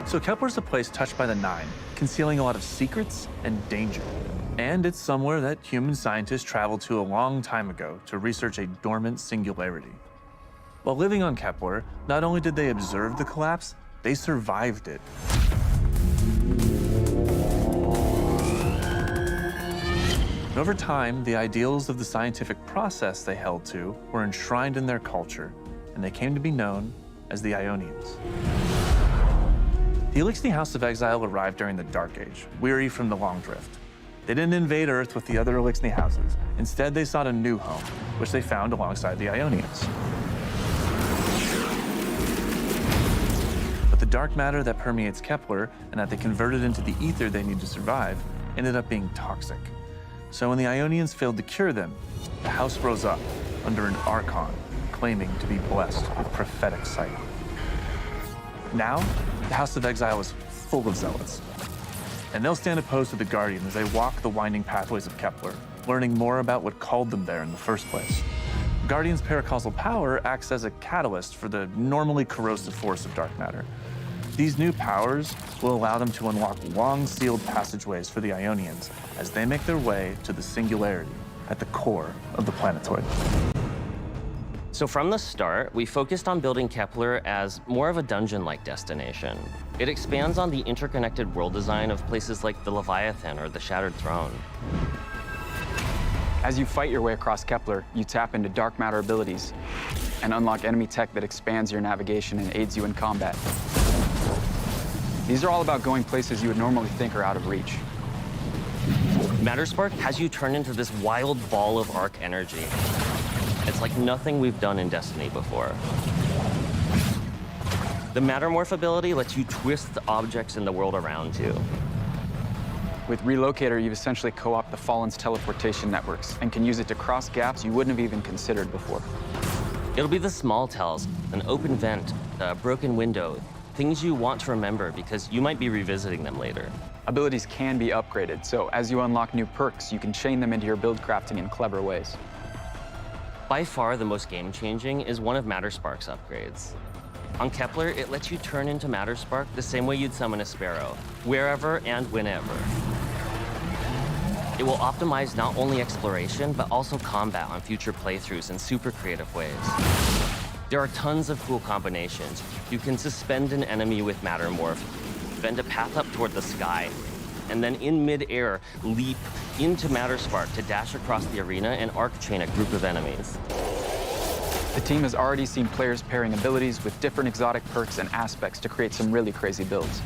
So Kepler's a place touched by the Nine, concealing a lot of secrets and danger. And it's somewhere that human scientists traveled to a long time ago to research a dormant singularity. While living on Kepler, not only did they observe the collapse, they survived it. And over time, the ideals of the scientific process they held to were enshrined in their culture, and they came to be known as the Ionians. The Elixni House of Exile arrived during the Dark Age, weary from the Long Drift. They didn't invade Earth with the other Elixni houses. Instead, they sought a new home, which they found alongside the Ionians. But the dark matter that permeates Kepler and that they converted into the ether they need to survive ended up being toxic. So when the Ionians failed to cure them, the house rose up under an archon, claiming to be blessed with prophetic sight. Now, the House of Exile is full of zealots, and they'll stand opposed to the Guardian as they walk the winding pathways of Kepler, learning more about what called them there in the first place. Guardian's paracausal power acts as a catalyst for the normally corrosive force of dark matter. These new powers will allow them to unlock long-sealed passageways for the Ionians as they make their way to the singularity at the core of the planetoid. So from the start, we focused on building Kepler as more of a dungeon-like destination. It expands on the interconnected world design of places like the Leviathan or the Shattered Throne. As you fight your way across Kepler, you tap into dark matter abilities and unlock enemy tech that expands your navigation and aids you in combat. These are all about going places you would normally think are out of reach. Matterspark has you turn into this wild ball of arc energy. It's like nothing we've done in Destiny before. The Mattermorph ability lets you twist the objects in the world around you. With Relocator, you've essentially co-opted the Fallen's teleportation networks and can use it to cross gaps you wouldn't have even considered before. It'll be the small tells, an open vent, a broken window, things you want to remember because you might be revisiting them later. Abilities can be upgraded, so as you unlock new perks, you can chain them into your build crafting in clever ways. By far, the most game-changing is one of Matterspark's upgrades. On Kepler, it lets you turn into Matterspark the same way you'd summon a sparrow, wherever and whenever. It will optimize not only exploration, but also combat on future playthroughs in super creative ways. There are tons of cool combinations. You can suspend an enemy with Mattermorph, bend a path up toward the sky, and then in mid-air, leap into Matterspark to dash across the arena and arc chain a group of enemies. The team has already seen players pairing abilities with different exotic perks and aspects to create some really crazy builds.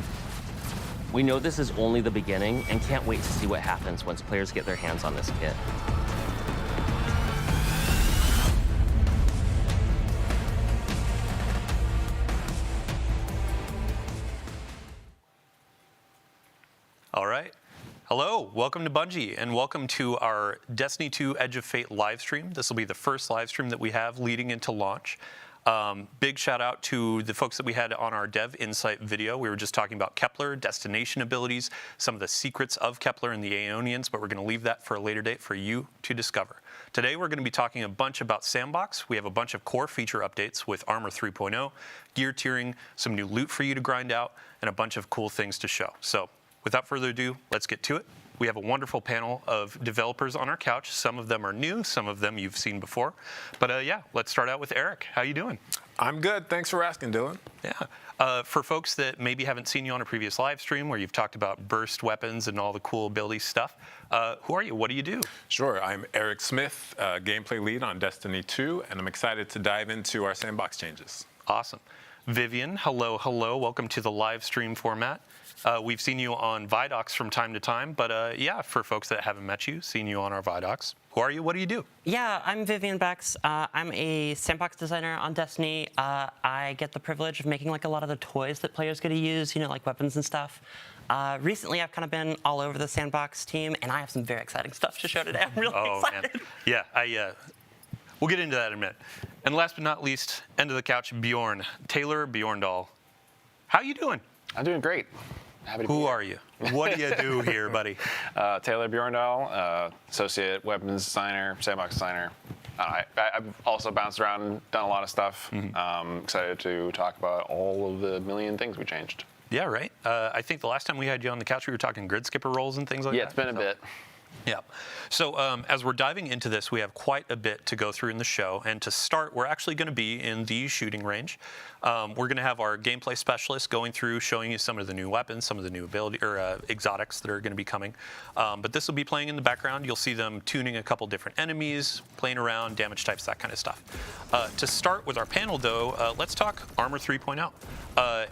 We know this is only the beginning and can't wait to see what happens once players get their hands on this kit. All right. Hello, welcome to Bungie, and welcome to our Destiny 2 Edge of Fate live stream. This will be the first live stream that we have leading into launch. Big shout out to the folks that we had on our Dev Insight video. We were just talking about Kepler, destination abilities, some of the secrets of Kepler and the Aeonians, but we're going to leave that for a later date for you to discover. Today we're going to be talking a bunch about Sandbox. We have a bunch of core feature updates with Armor 3.0, gear tiering, some new loot for you to grind out, and a bunch of cool things to show. So without further ado, let's get to it. We have a wonderful panel of developers on our couch. Some of them are new, some of them you've seen before. But yeah, let's start out with Eric. How you doing? I'm good. Thanks for asking, Dylan. Yeah. For folks that maybe haven't seen you on a previous live stream where you've talked about burst weapons and all the cool ability stuff, who are you? What do you do? Sure. I'm Eric Smith, gameplay lead on Destiny 2, and I'm excited to dive into our Sandbox changes. Awesome. Vivian, hello, hello. Welcome to the live stream format. We've seen you on Vidocs from time to time, but yeah, for folks that haven't met you, seen you on our Vidocs. Who are you? What do you do? Yeah, I'm Vivian Bex. I'm a sandbox designer on Destiny. I get the privilege of making like a lot of the toys that players get to use, you know, like weapons and stuff. Recently, I've kind of been all over the Sandbox team, and I have some very exciting stuff to show today. I'm really excited. Man. Yeah, we'll get into that in a minute. And last but not least, end of the couch, Bjorn. Taylor Bjorndal. How you doing? I'm doing great. Happy to be here. Who are you? What do you do here, buddy? Taylor Bjorndal, associate weapons designer, sandbox designer. I've also bounced around and done a lot of stuff. Excited to talk about all of the million things we changed. Yeah, right. I think the last time we had you on the couch, we were talking grid skipper rolls and things like that. Yeah, it's been a bit. Yeah. So as we're diving into this, we have quite a bit to go through in the show. And to start, we're actually going to be in the shooting range. We're going to have our gameplay specialist going through, showing you some of the new weapons, some of the new ability or exotics that are going to be coming. But this will be playing in the background. You'll see them tuning a couple different enemies, playing around, damage types, that kind of stuff. To start with our panel, though, let's talk Armor 3.0.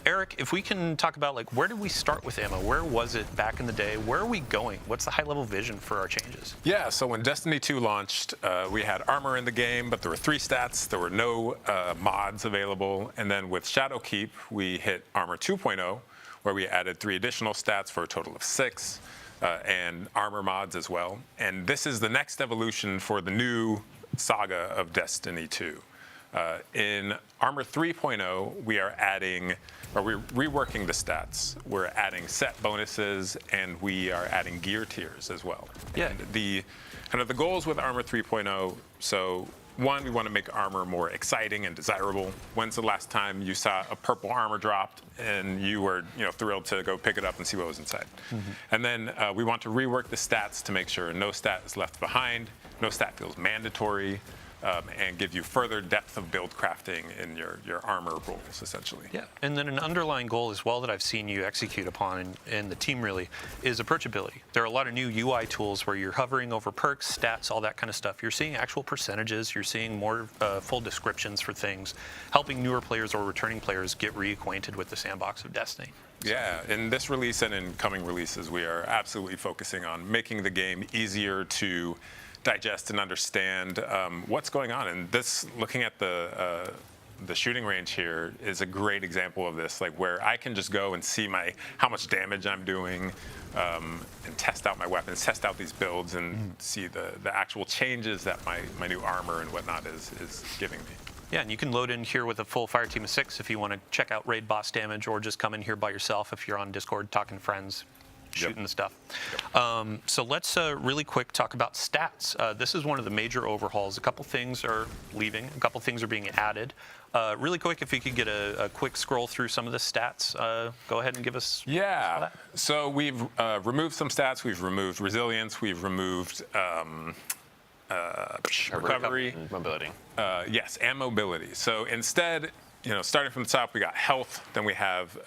Eric, if we can talk about, like, where did we start with ammo? Where was it back in the day? Where are we going? What's the high-level vision for our changes? Yeah, so when Destiny 2 launched, we had armor in the game, but there were 3 stats. There were no mods available. And then with Shadowkeep, we hit Armor 2.0, where we added 3 additional stats for a total of 6, and armor mods as well. And this is the next evolution for the new saga of Destiny 2. In Armor 3.0, we are adding, or we're reworking the stats. We're adding set bonuses, and we are adding gear tiers as well. Yeah. And the goals with Armor 3.0, so one, we want to make armor more exciting and desirable. When's the last time you saw a purple armor dropped and you were, thrilled to go pick it up and see what was inside? And then we want to rework the stats to make sure no stat is left behind, no stat feels mandatory, and give you further depth of build crafting in your armor rolls, essentially. Yeah, and then an underlying goal as well that I've seen you execute upon in the team really is approachability. There are a lot of new UI tools where you're hovering over perks, stats, all that kind of stuff. You're seeing actual percentages, you're seeing more full descriptions for things, helping newer players or returning players get reacquainted with the sandbox of Destiny. Yeah, in this release and in coming releases, we are absolutely focusing on making the game easier to digest and understand what's going on. And this, looking at the shooting range here, is a great example of this, like where I can just go and see how much damage I'm doing, and test out my weapons, test out these builds, and see the actual changes that my new armor and whatnot is giving me. Yeah, and you can load in here with a full fire team of 6 if you want to check out raid boss damage, or just come in here by yourself if you're on Discord talking to friends, shooting the stuff. So let's really quick talk about stats. This is one of the major overhauls. A couple things are leaving, a couple things are being added. Really quick, if you could get a quick scroll through some of the stats, go ahead and give us. Yeah, so we've removed some stats. We've removed resilience. We've removed recovery. Mobility. Yes, and mobility. So instead, starting from the top, we got health, then we have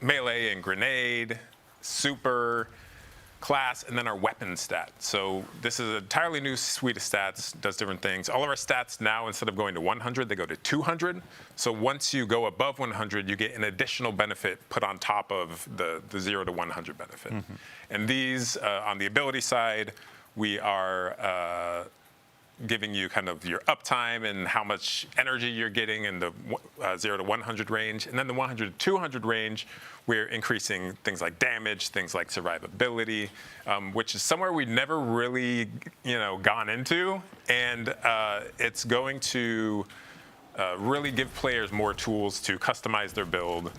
melee and grenade, super, class, and then our weapon stat. So this is an entirely new suite of stats, does different things. All of our stats now, instead of going to 100, they go to 200. So once you go above 100, you get an additional benefit put on top of the 0 to 100 benefit. And these, on the ability side, we are giving you kind of your uptime and how much energy you're getting in the 0 to 100 range. And then the 100 to 200 range, we're increasing things like damage, things like survivability, which is somewhere we've never really, gone into. And it's going to really give players more tools to customize their build,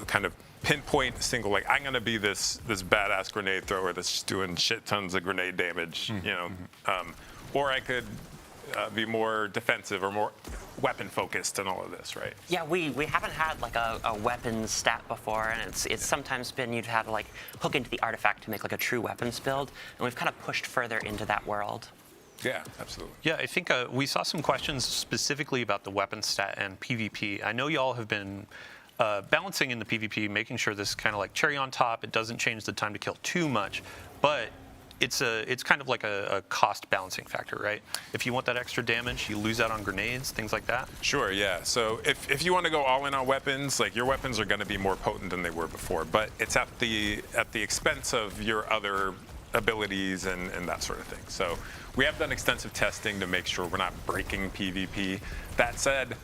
kind of pinpoint a single, like, I'm going to be this badass grenade thrower that's just doing shit tons of grenade damage, or I could be more defensive or more weapon focused and all of this, right? Yeah, we haven't had like a weapons stat before, and it's sometimes been you'd have to like hook into the artifact to make like a true weapons build, and we've kind of pushed further into that world. Yeah, absolutely. Yeah, I think we saw some questions specifically about the weapon stat and PvP. I know y'all have been balancing in the PvP, making sure this is kind of like cherry on top. It doesn't change the time to kill too much, but it's kind of like a cost balancing factor, right? If you want that extra damage, you lose out on grenades, things like that. Sure, yeah. So if you want to go all in on weapons, like your weapons are going to be more potent than they were before, but it's at the expense of your other abilities and that sort of thing. So we have done extensive testing to make sure we're not breaking PvP. That said,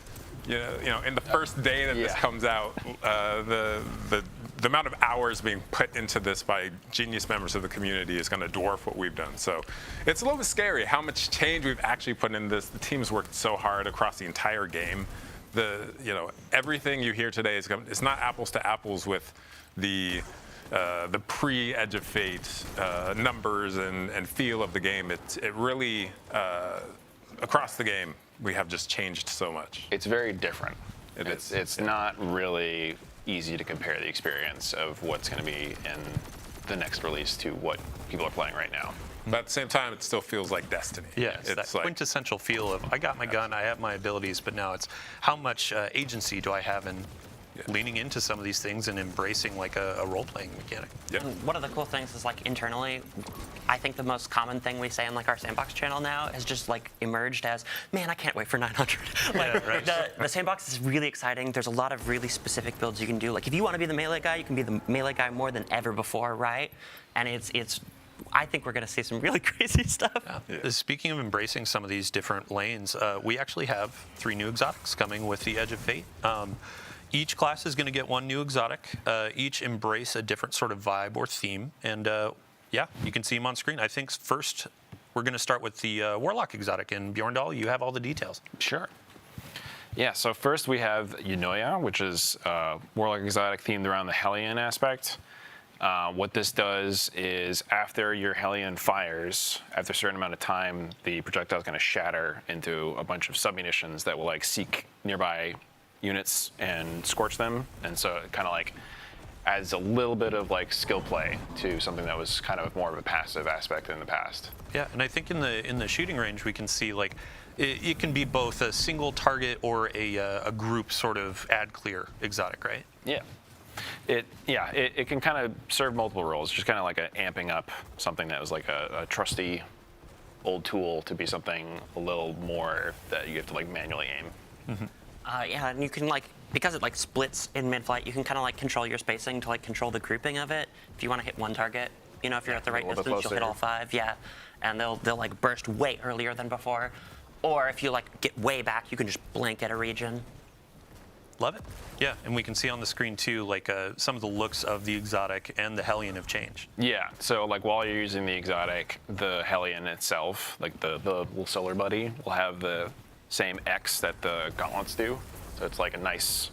in the first day that this comes out, the amount of hours being put into this by genius members of the community is going to dwarf what we've done. So it's a little bit scary how much change we've actually put in this. The team's worked so hard across the entire game. Everything you hear today it's not apples to apples with the pre-Edge of Fate numbers and feel of the game. It really across the game we have just changed so much. It's very different. It's not really easy to compare the experience of what's going to be in the next release to what people are playing right now. But at the same time, it still feels like Destiny. Yeah, it's that quintessential feel of I got my gun, I have my abilities, but now it's how much agency do I have in leaning into some of these things and embracing like a role-playing mechanic. Yeah. And one of the cool things is like internally, I think the most common thing we say on like our Sandbox channel now has just like emerged as, man, I can't wait for 900. Like right. the Sandbox is really exciting. There's a lot of really specific builds you can do. Like if you want to be the melee guy, you can be the melee guy more than ever before, right? And it's I think we're going to see some really crazy stuff. Yeah. Speaking of embracing some of these different lanes, we actually have 3 new exotics coming with the Edge of Fate. Each class is going to get 1 new exotic. Each embrace a different sort of vibe or theme. And yeah, you can see them on screen. I think first we're going to start with the Warlock exotic. And Bjorndal, you have all the details. Sure. Yeah, so first we have Yunoya, which is Warlock exotic themed around the Hellion aspect. What this does is after your Hellion fires, after a certain amount of time, the projectile is going to shatter into a bunch of submunitions that will like seek nearby units and scorch them. And so it kind of like adds a little bit of like skill play to something that was kind of more of a passive aspect in the past. Yeah, and I think in the shooting range we can see like it can be both a single target or a group sort of ad clear exotic, right? Yeah. It can kind of serve multiple roles, just kind of like amping up something that was like a trusty old tool to be something a little more that you have to like manually aim. Mm-hmm. Yeah, and you can like, because it like splits in mid-flight, you can kind of like control your spacing to like control the grouping of it. If you want to hit one target, you know, if you're at the right distance, you'll hit all 5, yeah. And they'll like burst way earlier than before. Or if you like get way back, you can just blanket a region. Love it. Yeah, and we can see on the screen too, like some of the looks of the exotic and the Hellion have changed. Yeah, so like while you're using the exotic, the Hellion itself, like the little solar buddy, will have the same X that the gauntlets do. So it's like a nice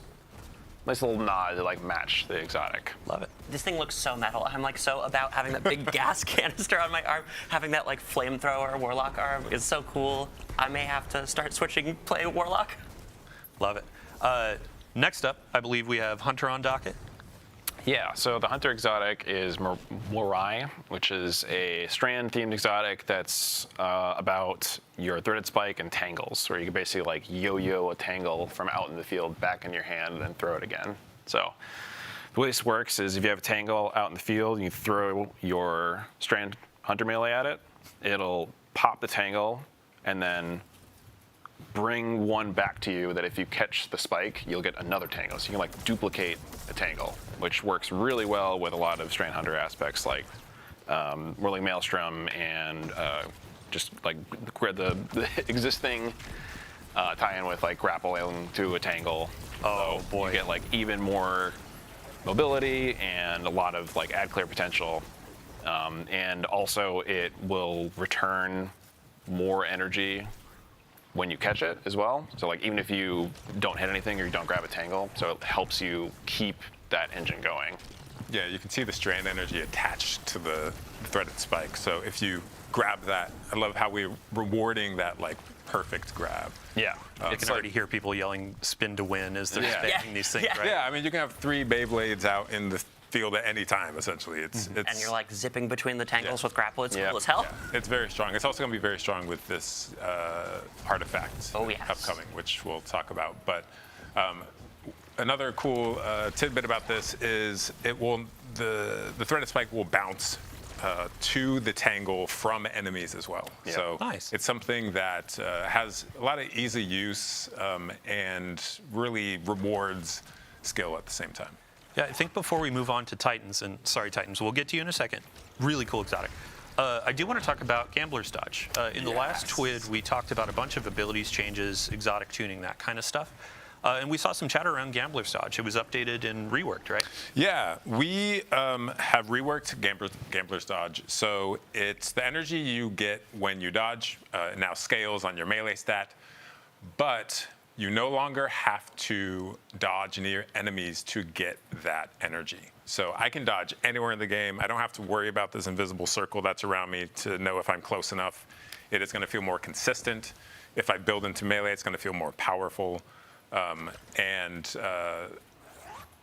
little nod to like match the exotic. Love it. This thing looks so metal. I'm like so about having that big gas canister on my arm. Having that like flamethrower Warlock arm is so cool. I may have to start switching play Warlock. Love it. Next up, I believe we have Hunter on docket. Yeah, so the Hunter exotic is Morai, which is a strand-themed exotic that's about your threaded spike and tangles, where you can basically like yo-yo a tangle from out in the field back in your hand and then throw it again. So the way this works is if you have a tangle out in the field, you throw your strand Hunter melee at it, it'll pop the tangle and then bring one back to you that if you catch the spike, you'll get another tangle. So you can like duplicate a tangle, which works really well with a lot of Strand Hunter aspects like Whirling Maelstrom and just like the existing tie-in with like grappling to a tangle. Oh so boy. You get like even more mobility and a lot of like ad clear potential. And also it will return more energy when you catch it as well. So like even if you don't hit anything or you don't grab a tangle, so it helps you keep that engine going. Yeah, you can see the strand energy attached to the threaded spike. So if you grab that, I love how we're rewarding that like perfect grab. Yeah. I can already hear people yelling spin to win as they're spamming these things, right? Yeah, I mean you can have 3 Beyblades out in the field at any time, essentially. It's And you're like zipping between the tangles with grapple. It's cool as hell. Yeah, it's very strong. It's also going to be very strong with this artifact upcoming, which we'll talk about. But another cool tidbit about this is the threaded spike will bounce to the tangle from enemies as well. Yeah. So nice. It's something that has a lot of easy use and really rewards skill at the same time. Yeah, I think before we move on to Titans, and sorry Titans, we'll get to you in a second. Really cool exotic. I do want to talk about Gambler's Dodge. In the last TWID, we talked about a bunch of abilities changes, exotic tuning, that kind of stuff. And we saw some chatter around Gambler's Dodge. It was updated and reworked, right? Yeah, we have reworked Gambler's Dodge. So it's the energy you get when you dodge. It now scales on your melee stat, but you no longer have to dodge near enemies to get that energy. So I can dodge anywhere in the game. I don't have to worry about this invisible circle that's around me to know if I'm close enough. It is going to feel more consistent. If I build into melee, it's going to feel more powerful. And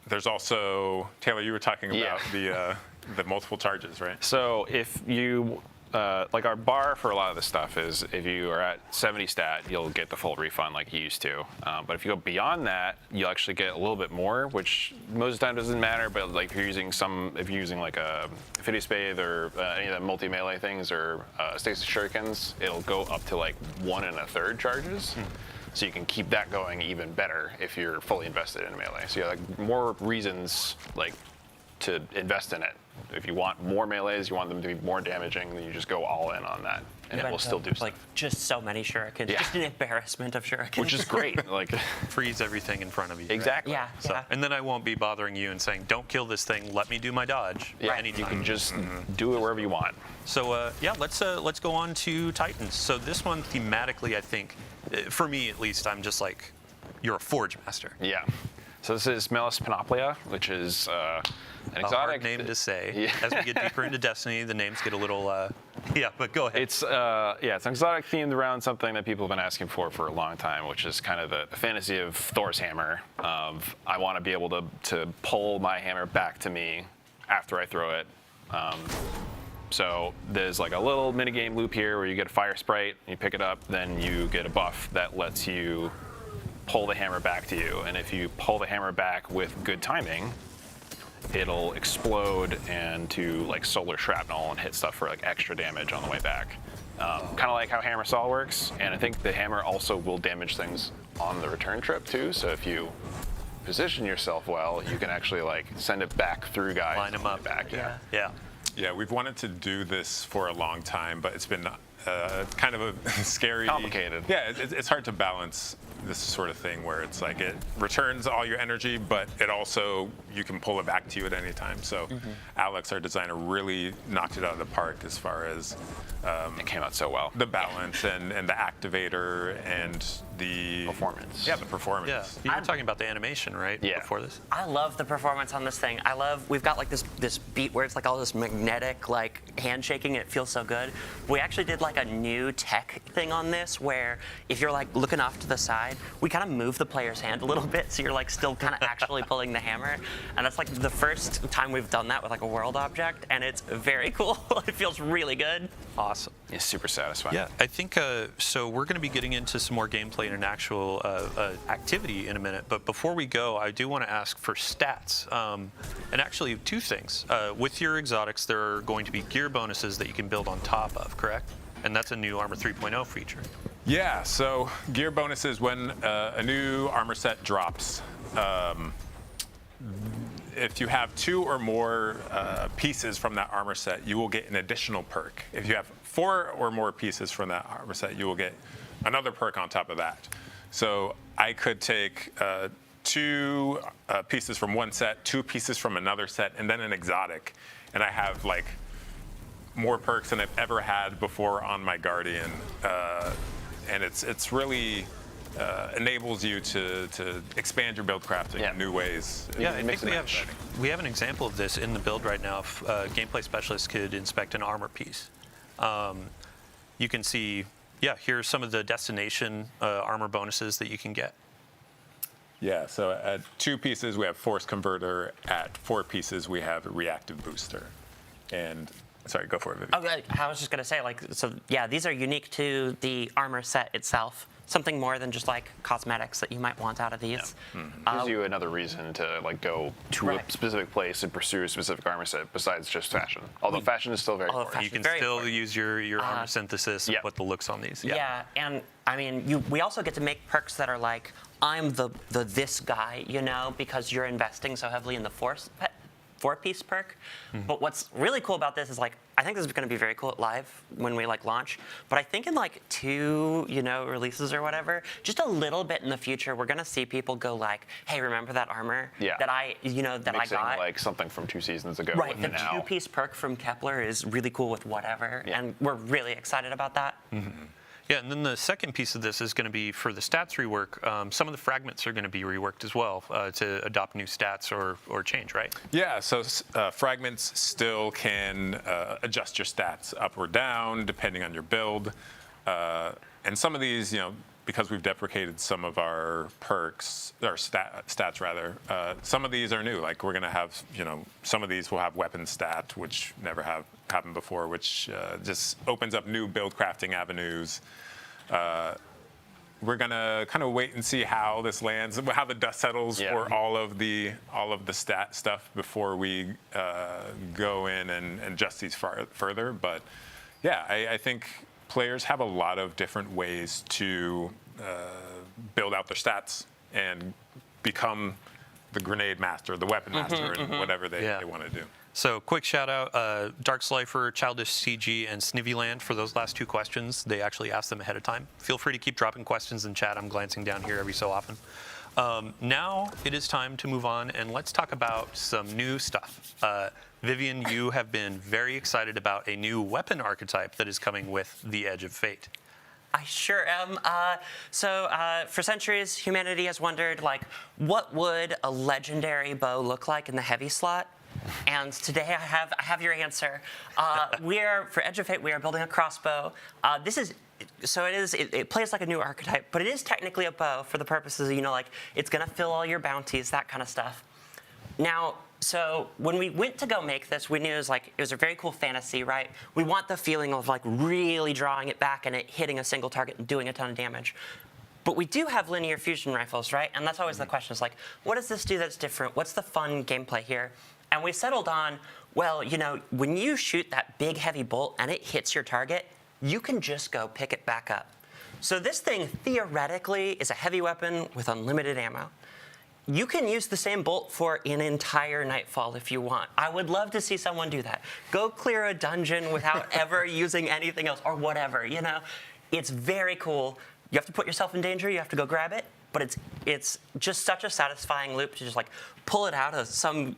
there's also, Taylor, you were talking about the multiple charges, right? So if you, like our bar for a lot of this stuff is if you are at 70 stat, you'll get the full refund like you used to. But if you go beyond that, you'll actually get a little bit more, which most of the time doesn't matter. But like if you're using like a Fiddy Spade or any of the multi-melee things or Stasis Shurikens, it'll go up to like 1 1/3 charges. So you can keep that going even better if you're fully invested in melee. So you have like more reasons like to invest in it. If you want more melees, you want them to be more damaging, then you just go all in on that, and it will still do like stuff. just so many shurikens, Yeah. just an embarrassment of shurikens. Which is great. Like Freeze everything in front of you. right? exactly. yeah, So, yeah. and then I won't be bothering you and saying, don't kill this thing, let me do my dodge. Yeah, anytime. you can just do it wherever you want. So yeah, let's go on to Titans. So this one thematically, I think, for me at least, I'm just like, you're a Forge Master. Yeah. So this is Melis Panoplia, which is an A exotic hard name to say. Yeah. As we get deeper into Destiny, the names get a little, yeah, but go ahead. It's it's an exotic themed around something that people have been asking for a long time, which is kind of the fantasy of Thor's hammer. Of I want to be able to pull my hammer back to me after I throw it. So there's like a little minigame loop here where you get a fire sprite, you pick it up, then you get a buff that lets you pull the hammer back to you. And if you pull the hammer back with good timing, it'll explode into like solar shrapnel and hit stuff for like extra damage on the way back. Kind of like how Hammer Saw works. And I think the hammer also will damage things on the return trip too. So if you position yourself well, you can actually like send it back through guys. Line 'em up. Back, yeah. yeah. Yeah, we've wanted to do this for a long time, but it's been kind of a scary... Complicated. Yeah, it's hard to balance this sort of thing where it's like it returns all your energy, but it also, you can pull it back to you at any time. So Alex, our designer, really knocked it out of the park as far as It came out so well. the balance and the activator and the... Performance. Yeah, the performance. Yeah, you were talking about the animation, right? Yeah. Before this? I love the performance on this thing. We've got like this beat where it's like all this magnetic like handshaking. It feels so good. We actually did like a new tech thing on this where if you're like looking off to the side, we kind of move the player's hand a little bit so you're like still kind of actually pulling the hammer. And that's like the first time we've done that with like a world object, and it's very cool. It feels really good. Awesome. It's super satisfying. Yeah, I think so. We're going to be getting into some more gameplay and an actual activity in a minute. But before we go, I do want to ask for stats. And actually, two things. With your exotics, there are going to be gear bonuses that you can build on top of, correct? And that's a new Armor 3.0 feature. Yeah, so gear bonuses when a new armor set drops. If you have 2 or more pieces from that armor set, you will get an additional perk. If you have 4 or more pieces from that armor set, you will get another perk on top of that. So I could take 2 pieces from one set, 2 pieces from another set, and then an exotic. And I have like more perks than I've ever had before on my Guardian. And it's really enables you to expand your build crafting in new ways. Yeah, I makes think it we have an example of this in the build right now. If gameplay specialists could inspect an armor piece, you can see, here's some of the destination armor bonuses that you can get. Yeah, so at 2 pieces, we have Force Converter. At 4 pieces, we have Reactive Booster. And, sorry, go for it, Vivi. Okay, I was just gonna say these are unique to the armor set itself. Something more than just like cosmetics that you might want out of these. Gives you another reason to like go to a specific place and pursue a specific armor set besides just fashion. Although fashion is still very important. You can Very still important. use your armor synthesis and put the looks on these. Yeah, and I mean, we also get to make perks that are like, I'm the this guy, you know, because you're investing so heavily in the 4-piece perk. But what's really cool about this is like, I think this is going to be very cool at live when we like launch. But I think in like 2, releases or whatever, just a little bit in the future, we're going to see people go like, hey, remember that armor that I Mixing got? like something from 2 seasons ago. Right, with the now. 2-piece perk from Kepler is really cool with whatever, and we're really excited about that. Yeah, and then the second piece of this is going to be for the stats rework. Some of the fragments are going to be reworked as well to adopt new stats or change, right? Yeah, so fragments still can adjust your stats up or down depending on your build. And some of these, because we've deprecated some of our perks, or stats rather, some of these are new. Like we're gonna have, some of these will have weapon stat, which never have happened before, which just opens up new build crafting avenues. We're gonna kind of wait and see how this lands, how the dust settles for all of the stat stuff before we go in and adjust these further. But yeah, I think players have a lot of different ways to build out their stats and become the grenade master, the weapon master, and whatever they want to do. So quick shout out, Dark Slifer, Childish CG, and Snivvyland for those last two questions. They actually asked them ahead of time. Feel free to keep dropping questions in chat. I'm glancing down here every so often. Now it is time to move on and let's talk about some new stuff. Vivian, you have been very excited about a new weapon archetype that is coming with the Edge of Fate. I sure am. For centuries, humanity has wondered, what would a legendary bow look like in the heavy slot? And today I have your answer. For Edge of Fate, we are building a crossbow. It plays like a new archetype, but it is technically a bow for the purposes of, it's gonna fill all your bounties, that kind of stuff. Now, so when we went to go make this, we knew it was a very cool fantasy, right? We want the feeling of really drawing it back and it hitting a single target and doing a ton of damage. But we do have linear fusion rifles, right? And that's always the question is what does this do that's different? What's the fun gameplay here? And we settled on, well, when you shoot that big heavy bolt and it hits your target, you can just go pick it back up. So this thing theoretically is a heavy weapon with unlimited ammo. You can use the same bolt for an entire nightfall if you want. I would love to see someone do that. Go clear a dungeon without ever using anything else or whatever, It's very cool. You have to put yourself in danger, you have to go grab it, but it's just such a satisfying loop to just pull it out of some,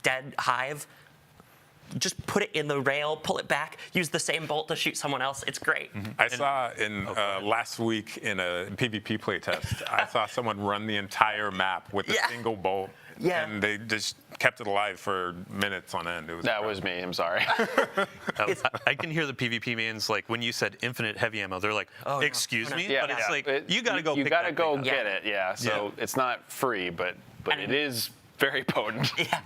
dead hive, just put it in the rail, pull it back, use the same bolt to shoot someone else. It's great. I saw last week in a PvP playtest, I saw someone run the entire map with a single bolt, and they just kept it alive for minutes on end. That was me. I'm sorry. I can hear the PvP mains when you said infinite heavy ammo. They're like, oh, excuse no. me, Yeah, but you gotta go. You pick gotta that go thing up. get it. Yeah. So it's not free, but it is very potent. Yeah.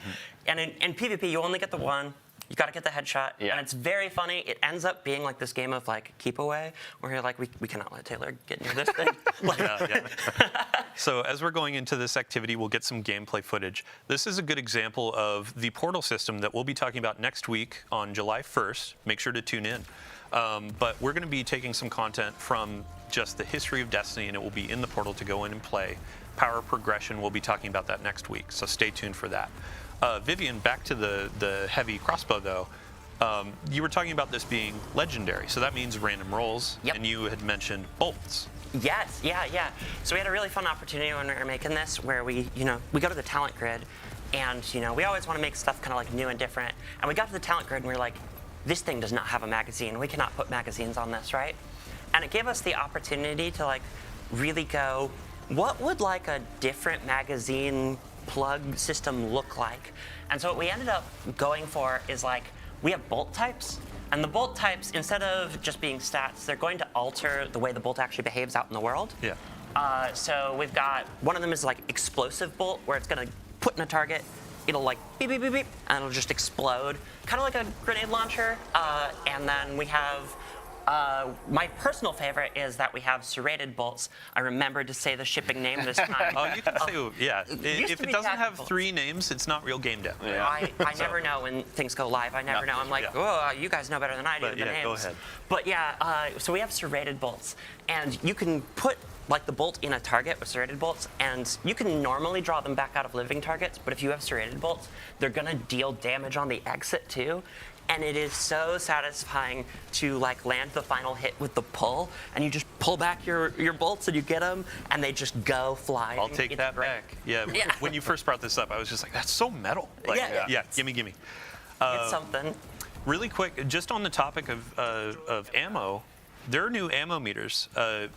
And in PvP, you only get the one. You got to get the headshot, and it's very funny. It ends up being this game of keep away, where you're we cannot let Taylor get near this thing. So as we're going into this activity, we'll get some gameplay footage. This is a good example of the portal system that we'll be talking about next week on July 1st. Make sure to tune in. But we're going to be taking some content from just the history of Destiny, and it will be in the portal to go in and play. Power progression, we'll be talking about that next week, so stay tuned for that. Vivian, back to the heavy crossbow though. You were talking about this being legendary, so that means random rolls, and you had mentioned bolts. Yes, yeah. So we had a really fun opportunity when we were making this, where we go to the talent grid, and we always want to make stuff kind of new and different. And we got to the talent grid, and we were like, this thing does not have a magazine. We cannot put magazines on this, right? And it gave us the opportunity to really go, what would a different magazine plug system look like? And so what we ended up going for is we have bolt types, and the bolt types, instead of just being stats, they're going to alter the way the bolt actually behaves out in the world. Yeah. So we've got, one of them is explosive bolt, where it's gonna put in a target, it'll beep, beep, beep, beep, and it'll just explode, kind of like a grenade launcher. And then we have, my personal favorite is that we have serrated bolts. I remembered to say the shipping name this time. Oh, you can say, yeah. If it doesn't have 3 names, it's not real game dev. Yeah. I never know when things go live. I never know. I'm oh, you guys know better than I do the names. Go ahead. But so we have serrated bolts, and you can put the bolt in a target with serrated bolts, and you can normally draw them back out of living targets, but if you have serrated bolts, they're gonna deal damage on the exit too. And it is so satisfying to land the final hit with the pull, and you just pull back your bolts and you get them, and they just go flying. I'll take that back. Yeah. When you first brought this up, I was just that's so metal. Yeah. Gimme. It's something. Really quick, just on the topic of ammo, there are new ammo meters.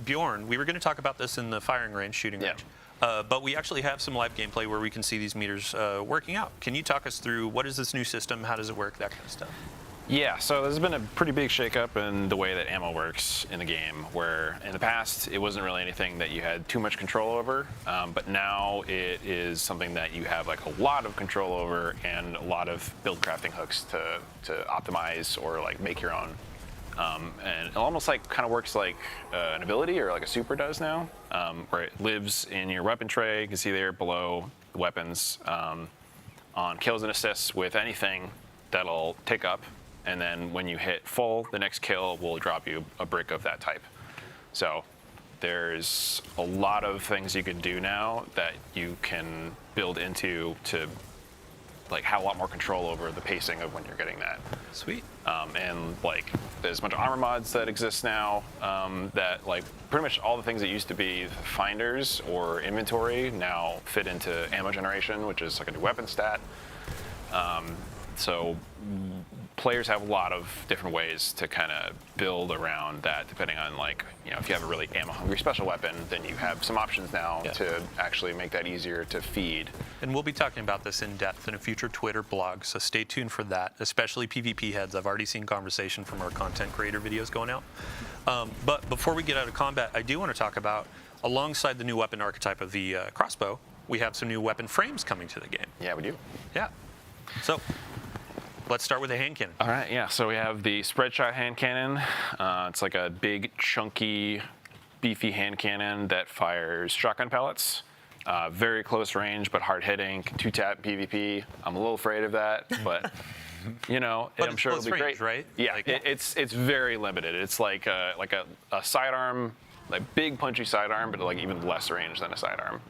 Bjorn, we were going to talk about this in the firing range, shooting range. But we actually have some live gameplay where we can see these meters working out. Can you talk us through what is this new system, how does it work, that kind of stuff? Yeah, so there's been a pretty big shakeup in the way that ammo works in the game, where in the past it wasn't really anything that you had too much control over, but now it is something that you have like a lot of control over and a lot of build crafting hooks to optimize or like make your own. And it almost like kind of works like an ability or like a super does now, where it lives in your weapon tray. You can see there below the weapons on kills and assists with anything that'll tick up. And then when you hit full, the next kill will drop you a brick of that type. So there's a lot of things you can do now that you can build into to like have a lot more control over the pacing of when you're getting that. Sweet. And like there's a bunch of armor mods that exist now that like pretty much all the things that used to be finders or inventory now fit into ammo generation, which is like a new weapon stat. So players have a lot of different ways to kind of build around that, depending on like, you know, if you have a really ammo-hungry special weapon, then you have some options now to actually make that easier to feed. And we'll be talking about this in depth in a future Twitter blog, so stay tuned for that, especially PvP heads. I've already seen conversation from our content creator videos going out. But before we get out of combat, I do want to talk about, alongside the new weapon archetype of the crossbow, we have some new weapon frames coming to the game. Yeah, we do. Yeah. So let's start with the hand cannon. All right, yeah, so we have the spread shot hand cannon. It's like a big, chunky, beefy hand cannon that fires shotgun pellets. Very close range, but hard hitting, can two-tap PvP. I'm a little afraid of that, but you know, But I'm it's sure it'll close be range, great. right? Yeah, Like- it's very limited. It's like a sidearm, like big punchy sidearm, but like even less range than a sidearm.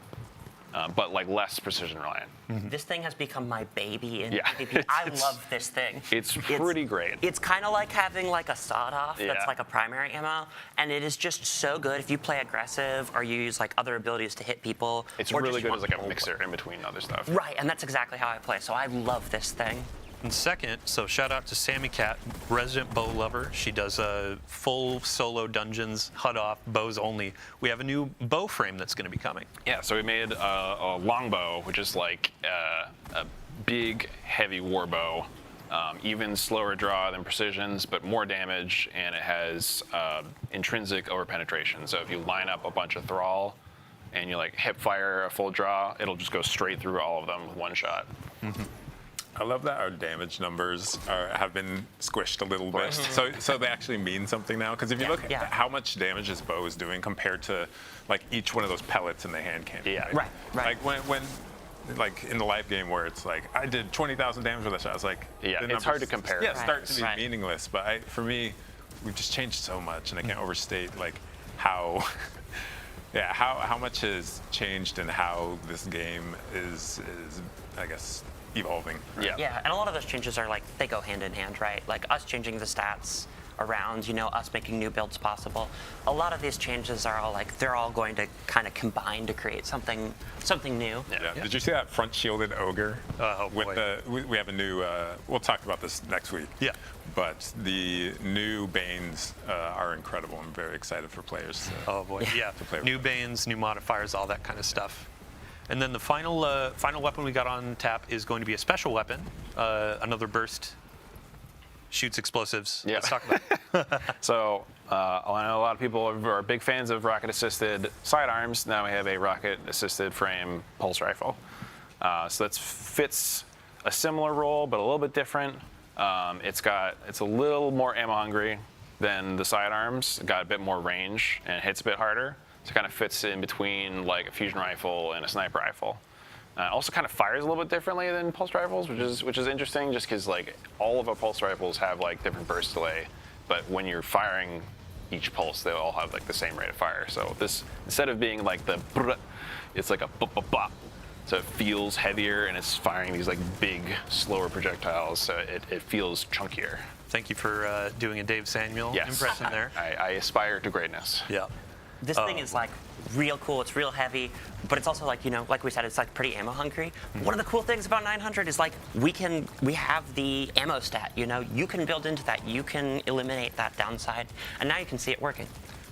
But like less precision reliant. This thing has become my baby in Yeah. PvP. I love this thing. It's pretty great. It's kind of like having like a sawed-off Yeah. that's like a primary ammo, and it is just so good if you play aggressive or you use like other abilities to hit people. It's or really just good want as like a to- mixer in between other stuff. Right, and that's exactly how I play, so I love this thing. And second, so shout out to Sammy Cat, resident bow lover. She does full solo dungeons, HUD off, bows only. We have a new bow frame that's going to be coming. Yeah, so we made a longbow, which is like a big, heavy war bow. Even slower draw than precisions, but more damage, and it has intrinsic overpenetration. So if you line up a bunch of thrall and you like hip fire a full draw, it'll just go straight through all of them with one shot. I love that our damage numbers have been squished a little bit, so they actually mean something now. Because if you look at how much damage this bow is doing compared to like each one of those pellets in the hand cannon. Yeah. Right. Like when like in the live game where it's like I did 20,000 damage with that shot. I was like, Yeah, the it's numbers hard to compare. Yeah, start to be Right. meaningless. But for me, we've just changed so much, and I can't overstate like how. Yeah, how much has changed and how this game is I guess evolving. Yeah. Yeah, and a lot of those changes are like, they go hand in hand, right? Like us changing the stats around, you know, us making new builds possible. A lot of these changes are all like, they're all going to kind of combine to create something new. Yeah. Did you see that front shielded ogre? Oh, With boy. we have a new. We'll talk about this next week. Yeah. But the new Banes are incredible. I'm very excited for players. Oh boy, yeah. play with New them. banes, new modifiers, all that kind of stuff. And then the final weapon we got on tap is going to be a special weapon, another burst, shoots explosives. Yeah. Let's talk about it. So I know a lot of people are big fans of rocket-assisted sidearms. Now we have a rocket-assisted frame pulse rifle. So that fits a similar role, but a little bit different. It's a little more ammo-hungry than the sidearms. Got a bit more range and hits a bit harder. So it kind of fits in between like a fusion rifle and a sniper rifle. Also kind of fires a little bit differently than pulse rifles, which is interesting, just because like all of our pulse rifles have like different burst delay, but when you're firing each pulse, they all have like the same rate of fire. So this, instead of being like the brr, it's like a bop bop bop. So it feels heavier and it's firing these like big, slower projectiles. So it feels chunkier. Thank you for doing a Dave Samuel Yes. impression there. I aspire to greatness. Yeah. This thing is like real cool, it's real heavy, but it's also like, you know, like we said, it's like pretty ammo hungry. One of the cool things about 900 is like we have the ammo stat, you know, you can build into that, you can eliminate that downside, and now you can see it working.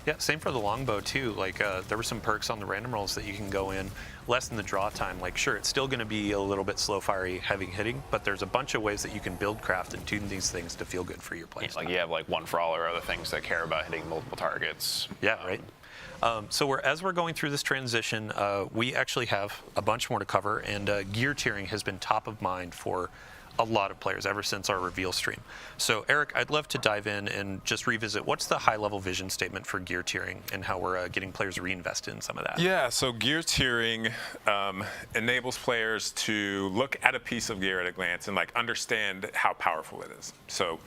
Yeah, same for the longbow too. Like there were some perks on the random rolls that you can go in, lessen the draw time. Like sure, it's still going to be a little bit slow fiery, heavy hitting, but there's a bunch of ways that you can build craft and tune these things to feel good for your playstyle. Like you have like one for all or other things that care about hitting multiple targets. Yeah, right. So as we're going through this transition, we actually have a bunch more to cover, and gear tiering has been top of mind for a lot of players ever since our reveal stream. So Eric, I'd love to dive in and just revisit what's the high-level vision statement for gear tiering and how we're getting players reinvested in some of that. Yeah, so gear tiering enables players to look at a piece of gear at a glance and like understand how powerful it is. So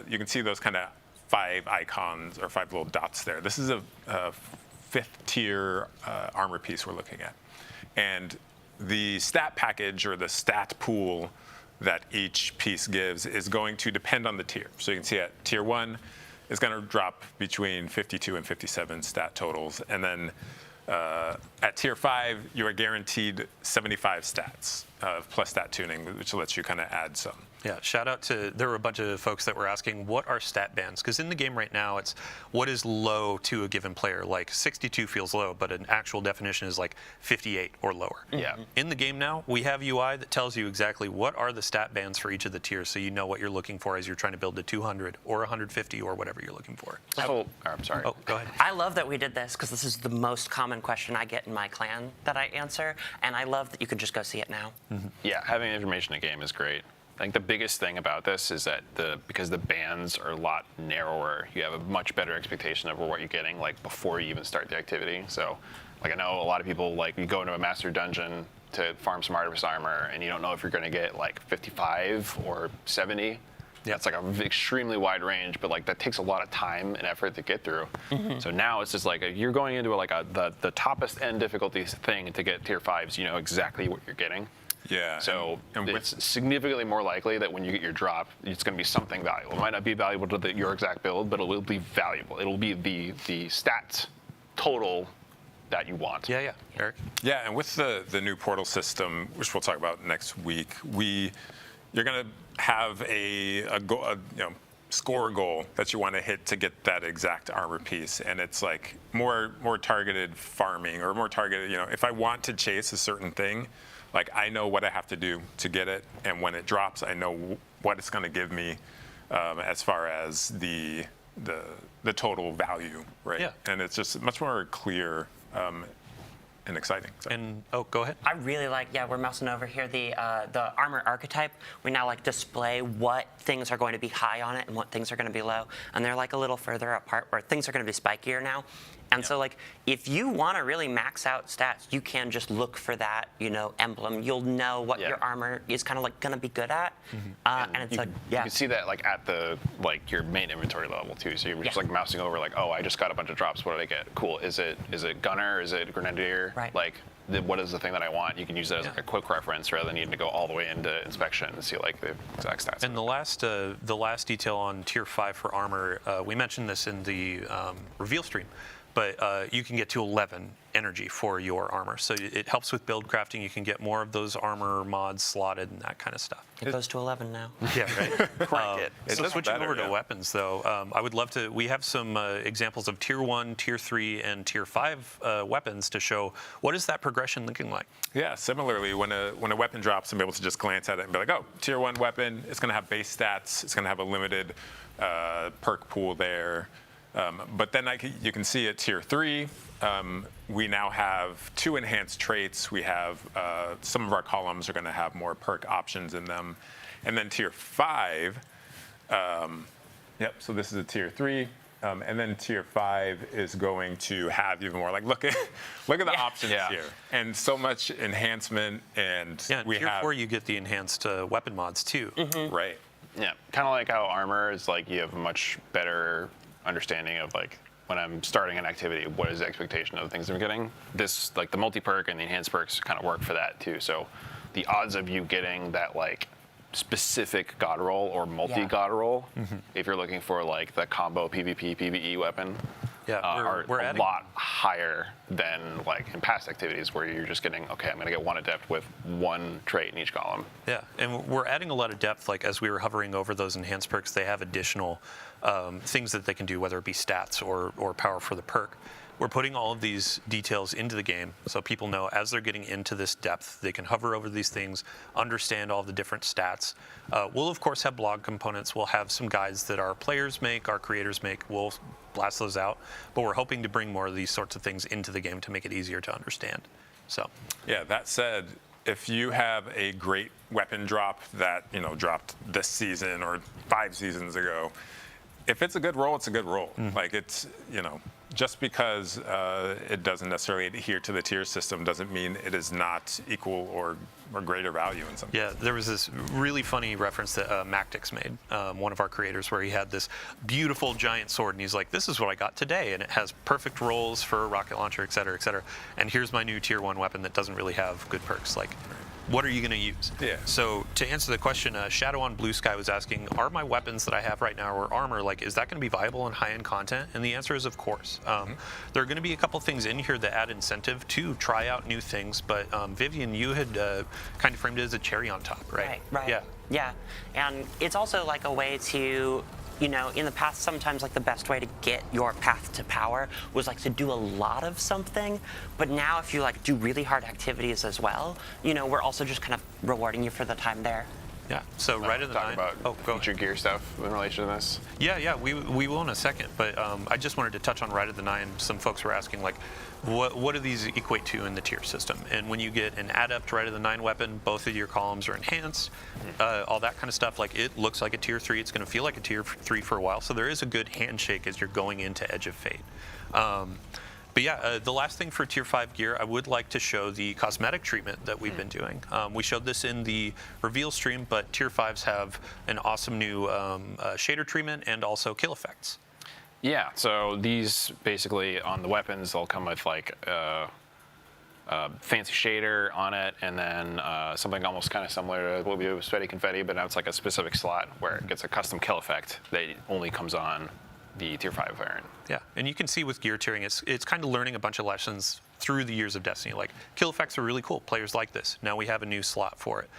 you can see those kind of 5 icons or 5 little dots there. This is a 5th tier armor piece we're looking at. And the stat package or the stat pool that each piece gives is going to depend on the tier. So you can see at tier 1, it's going to drop between 52 and 57 stat totals. And then at tier 5, you are guaranteed 75 stats plus stat tuning, which lets you kind of add some. Yeah, shout out to, there were a bunch of folks that were asking, what are stat bands? Because in the game right now, it's what is low to a given player. Like 62 feels low, but an actual definition is like 58 or lower. Yeah. In the game now, we have UI that tells you exactly what are the stat bands for each of the tiers, so you know what you're looking for as you're trying to build a 200 or 150 or whatever you're looking for. I'm sorry. Oh, go ahead. I love that we did this because this is the most common question I get in my clan that I answer, and I love that you can just go see it now. Yeah, having information in the game is great. I think the biggest thing about this is that because the bands are a lot narrower, you have a much better expectation of what you're getting like before you even start the activity. So, like I know a lot of people like you go into a master dungeon to farm some artifice armor, and you don't know if you're going to get like 55 or 70. Yeah, it's like an extremely wide range, but like that takes a lot of time and effort to get through. So now it's just like you're going into like the toppest end difficulty thing to get tier 5s. You know exactly what you're getting. Yeah. So it's significantly more likely that when you get your drop, it's going to be something valuable. It might not be valuable to your exact build, but it will be valuable. It'll be the stats total that you want. Yeah, yeah. Eric? Yeah, and with the new portal system, which we'll talk about next week, you're going to have a score goal that you want to hit to get that exact armor piece, and it's like more targeted farming or more targeted. If I want to chase a certain thing, like I know what I have to do to get it, and when it drops, I know what it's going to give me as far as the total value, right? Yeah. And it's just much more clear and exciting. So. And go ahead. I really like, we're mousing over here, the armor archetype. We now like display what things are going to be high on it and what things are going to be low. And they're like a little further apart where things are going to be spikier now. And so like, if you want to really max out stats, you can just look for that, emblem. You'll know what your armor is kind of like going to be good at. And it's like, You can see that like at the your main inventory level too. So you're just like mousing over like, oh, I just got a bunch of drops. What did I get? Cool. Is it gunner? Is it grenadier? Right. Like, what is the thing that I want? You can use that as like a quick reference rather than needing to go all the way into inspection and see like the exact stats. And the last detail on tier 5 for armor, we mentioned this in the reveal stream, but you can get to 11 energy for your armor. So it helps with build crafting. You can get more of those armor mods slotted and that kind of stuff. It goes to 11 now. Yeah, right. Crank it. So switching over to weapons, though, I would love to. We have some examples of tier 1, tier 3, and tier 5 weapons to show what is that progression looking like. Yeah, similarly, when a weapon drops, I'm able to just glance at it and be like, oh, tier 1 weapon. It's going to have base stats. It's going to have a limited perk pool there. But then you can see at tier 3, we now have 2 enhanced traits. We have some of our columns are going to have more perk options in them. And then tier 5, so this is a tier 3. And then tier 5 is going to have even more. Like look at the options here, and so much enhancement. And tier 4 you get the enhanced weapon mods too. Right. Yeah, kind of like how armor is like you have a much better understanding of like when I'm starting an activity, what is the expectation of the things I'm getting. This like the multi-perk and the enhanced perks kind of work for that too. So the odds of you getting that like specific god roll or multi-god roll, if you're looking for like the combo PvP, PvE weapon, we're a adding lot higher than like in past activities where you're just getting, okay, I'm going to get 1 adept with 1 trait in each column. Yeah, and we're adding a lot of depth. Like as we were hovering over those enhanced perks, they have additional things that they can do, whether it be stats or power for the perk. We're putting all of these details into the game so people know as they're getting into this depth, they can hover over these things, understand all the different stats. We'll, of course, have blog components. We'll have some guides that our players make, our creators make. We'll blast those out. But we're hoping to bring more of these sorts of things into the game to make it easier to understand. So, yeah, that said, if you have a great weapon drop that, dropped this season or 5 seasons ago, if it's a good roll, it's a good roll. Like it's, just because it doesn't necessarily adhere to the tier system doesn't mean it is not equal or greater value in some cases. Yeah, there was this really funny reference that Mactix made, one of our creators, where he had this beautiful giant sword, and he's like, this is what I got today, and it has perfect rolls for a rocket launcher, et cetera, and here's my new tier 1 weapon that doesn't really have good perks. Like, what are you going to use? Yeah. So to answer the question, Shadow on Blue Sky was asking, are my weapons that I have right now or armor, like, is that going to be viable in high-end content? And the answer is, of course. There are going to be a couple things in here that add incentive to try out new things, but Vivian, you had kind of framed it as a cherry on top, right? Right. Yeah, and it's also like a way to, in the past, sometimes like the best way to get your path to power was like to do a lot of something. But now if you like do really hard activities as well, we're also just kind of rewarding you for the time there. Yeah, so right at the Talk 9. about feature gear stuff in relation to this. Yeah, we will in a second, but I just wanted to touch on right at the 9. Some folks were asking, like, what do these equate to in the tier system? And when you get an adept right at the 9 weapon, both of your columns are enhanced, all that kind of stuff. Like, it looks like a tier 3. It's going to feel like a tier 3 for a while. So there is a good handshake as you're going into Edge of Fate. But yeah, the last thing for Tier 5 gear, I would like to show the cosmetic treatment that we've been doing. We showed this in the reveal stream, but Tier 5s have an awesome new shader treatment and also kill effects. Yeah, so these basically on the weapons, they'll come with like fancy shader on it, and then something almost kind of similar to what we do with Sweaty Confetti, but now it's like a specific slot where it gets a custom kill effect that only comes on the Tier 5 variant. Yeah, and you can see with gear tiering, it's kind of learning a bunch of lessons through the years of Destiny. Like, kill effects are really cool. Players like this. Now we have a new slot for it.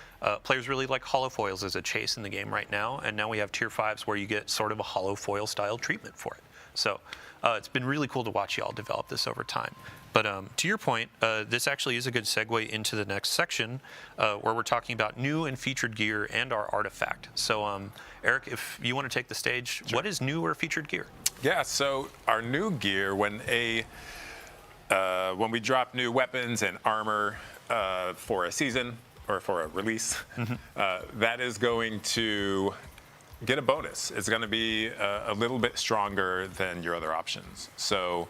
Players really like hollow foils as a chase in the game right now, and now we have Tier 5s where you get sort of a hollow foil style treatment for it. So it's been really cool to watch you all develop this over time. But to your point, this actually is a good segue into the next section where we're talking about new and featured gear and our artifact. So Eric, if you want to take the stage, What is new or featured gear? Yeah, so our new gear, when we drop new weapons and armor for a season or for a release, that is going to get a bonus. It's going to be a little bit stronger than your other options. So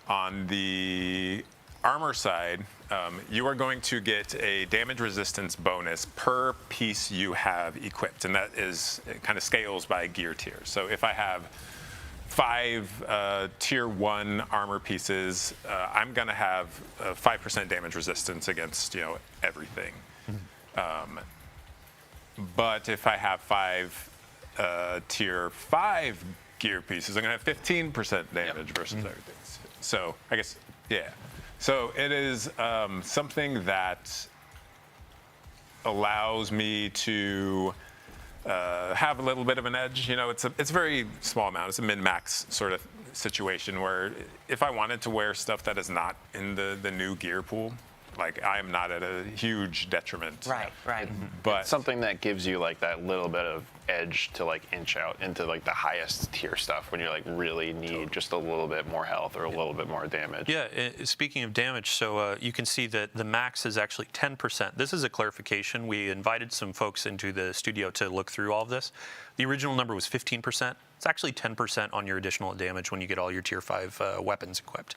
on the armor side, you are going to get a damage resistance bonus per piece you have equipped, and that is, it kind of scales by gear tier. So if I have 5 tier 1 armor pieces, I'm going to have 5% damage resistance against everything. But if I have 5 tier 5 gear pieces, I'm going to have 15% damage versus everything. So I guess, yeah. So it is something that allows me to have a little bit of an edge. It's a very small amount. It's a min-max sort of situation where if I wanted to wear stuff that is not in the new gear pool, like I am not at a huge detriment. Right. But Something that gives you like that little bit of edge to like inch out into like the highest tier stuff when you like really need just a little bit more health or a little bit more damage. Yeah, speaking of damage, so you can see that the max is actually 10%. This is a clarification. We invited some folks into the studio to look through all of this. The original number was 15%. It's actually 10% on your additional damage when you get all your tier 5 weapons equipped.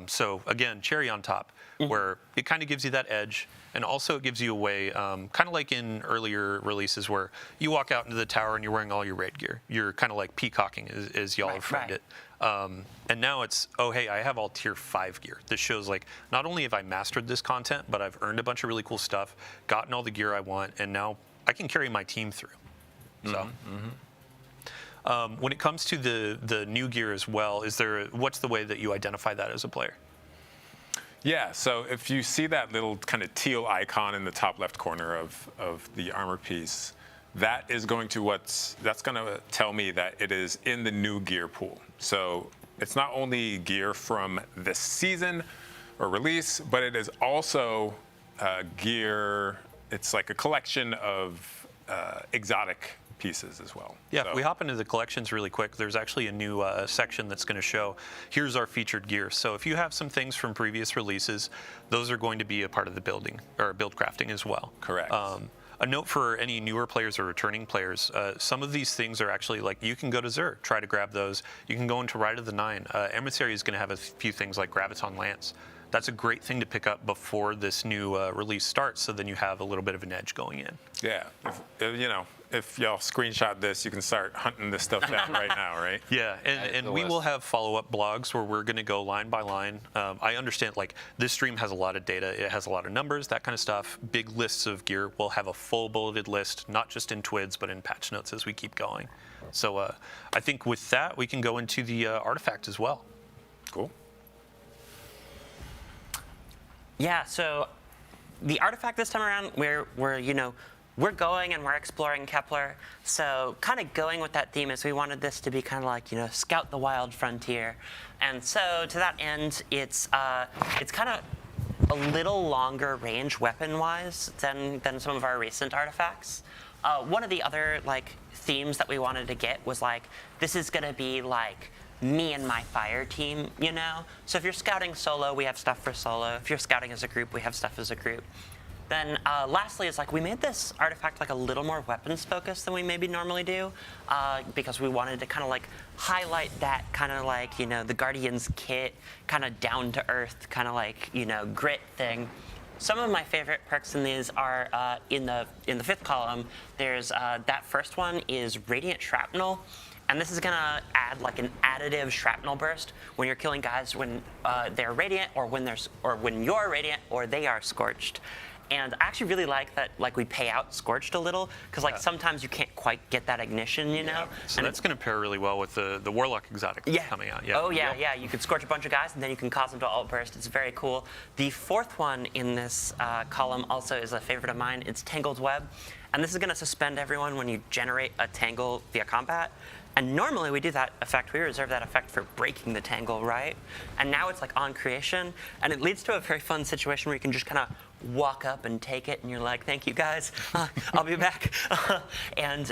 So again, cherry on top, where it kind of gives you that edge, and also it gives you a way, kind of like in earlier releases where you walk out into the tower and you're wearing all your raid gear. You're kind of like peacocking, as y'all have framed it. And now it's, oh, hey, I have all tier 5 gear. This shows like, not only have I mastered this content, but I've earned a bunch of really cool stuff, gotten all the gear I want, and now I can carry my team through. So. When it comes to the new gear as well, what's the way that you identify that as a player? Yeah, so if you see that little kind of teal icon in the top left corner of the armor piece, that is going to that's going to tell me that it is in the new gear pool. So it's not only gear from this season or release, but it is also gear. It's like a collection of exotic pieces as well. Yeah, so. If we hop into the collections really quick, there's actually a new section that's going to show, here's our featured gear. So if you have some things from previous releases, those are going to be a part of the build crafting as well. Correct. A note for any newer players or returning players, some of these things are actually like, you can go to Xur, try to grab those. You can go into Rite of the Nine. Emissary is going to have a few things like Graviton Lance. That's a great thing to pick up before this new release starts, so then you have a little bit of an edge going in. Yeah, if y'all screenshot this, you can start hunting this stuff down right now, right? Yeah, and we will have follow-up blogs where we're going to go line by line. I understand, like, this stream has a lot of data. It has a lot of numbers, that kind of stuff. Big lists of gear. We'll have a full bulleted list, not just in TWIDs, but in patch notes as we keep going. So I think with that, we can go into the artifact as well. Cool. Yeah, so the artifact this time around, we're going and we're exploring Kepler. So kind of going with that theme is we wanted this to be kind of like, scout the wild frontier. And so to that end, it's kind of a little longer range weapon-wise than some of our recent artifacts. One of the other themes that we wanted to get was this is gonna be me and my fire team, So if you're scouting solo, we have stuff for solo. If you're scouting as a group, we have stuff as a group. Then lastly is we made this artifact a little more weapons focused than we maybe normally do, because we wanted to kind of highlight that kind of the Guardians kit, kind of down to earth, kind of grit thing. Some of my favorite perks in these are in the fifth column. There's that first one is Radiant Shrapnel. And this is gonna add an additive shrapnel burst when you're killing guys when they're radiant, or when you're radiant, or they are scorched. And I actually really like that we pay out scorched a little, because sometimes you can't quite get that ignition, Yeah. So that's gonna pair really well with the Warlock exotic coming out. Yeah. Oh yeah. You can scorch a bunch of guys, and then you can cause them to alt burst. It's very cool. The fourth one in this column also is a favorite of mine. It's Tangled Web, and this is gonna suspend everyone when you generate a tangle via combat. And normally we do that effect, we reserve that effect for breaking the tangle, right? And now it's on creation, and it leads to a very fun situation where you can just kind of walk up and take it, and you're like, thank you guys, I'll be back. And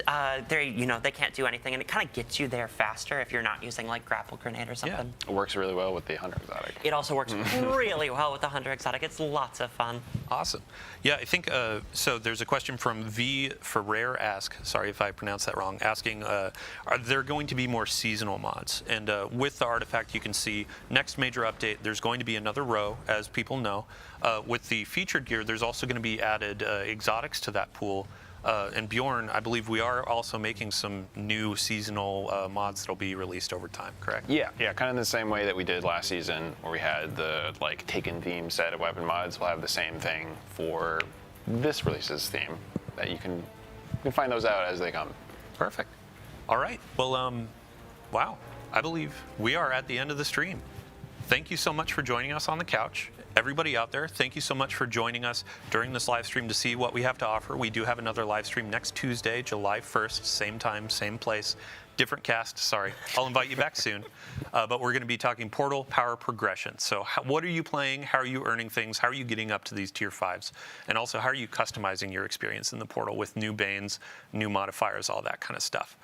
they can't do anything, and it kind of gets you there faster if you're not using grapple grenade or something. Yeah. It works really well with the Hunter exotic. It also works really well with the Hunter exotic. It's lots of fun. Awesome. Yeah, I think, so there's a question from V Ferrer sorry if I pronounced that wrong, asking, are there going to be more seasonal mods? And with the artifact, you can see next major update, there's going to be another row, as people know. With the featured gear, there's also going to be added exotics to that pool. And Bjorn, I believe we are also making some new seasonal mods that'll be released over time, correct? Yeah, kind of the same way that we did last season, where we had the Taken theme set of weapon mods. We'll have the same thing for this release's theme. That you can find those out as they come. Perfect. All right. Well, wow. I believe we are at the end of the stream. Thank you so much for joining us on the couch. Everybody out there, thank you so much for joining us during this live stream to see what we have to offer. We do have another live stream next Tuesday, July 1st, same time, same place. Different cast, sorry. I'll invite you back soon. But we're going to be talking Portal Power Progression. So what are you playing? How are you earning things? How are you getting up to these tier 5s? And also, how are you customizing your experience in the Portal with new Banes, new modifiers, all that kind of stuff?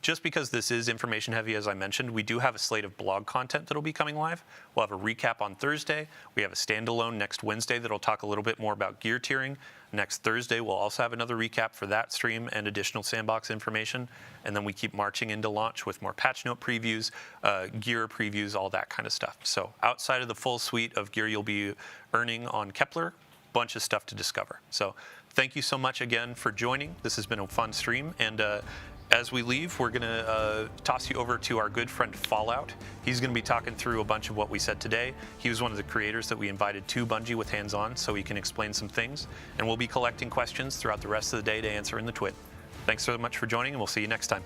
Just because this is information heavy, as I mentioned, we do have a slate of blog content that'll be coming live. We'll have a recap on Thursday. We have a standalone next Wednesday that'll talk a little bit more about gear tiering. Next Thursday, we'll also have another recap for that stream and additional Sandbox information. And then we keep marching into launch with more patch note previews, gear previews, all that kind of stuff. So outside of the full suite of gear you'll be earning on Kepler, bunch of stuff to discover. So thank you so much again for joining. This has been a fun stream. And as we leave, we're going to toss you over to our good friend Fallout. He's going to be talking through a bunch of what we said today. He was one of the creators that we invited to Bungie with hands-on, so he can explain some things. And we'll be collecting questions throughout the rest of the day to answer in the TWIT. Thanks so much for joining, and we'll see you next time.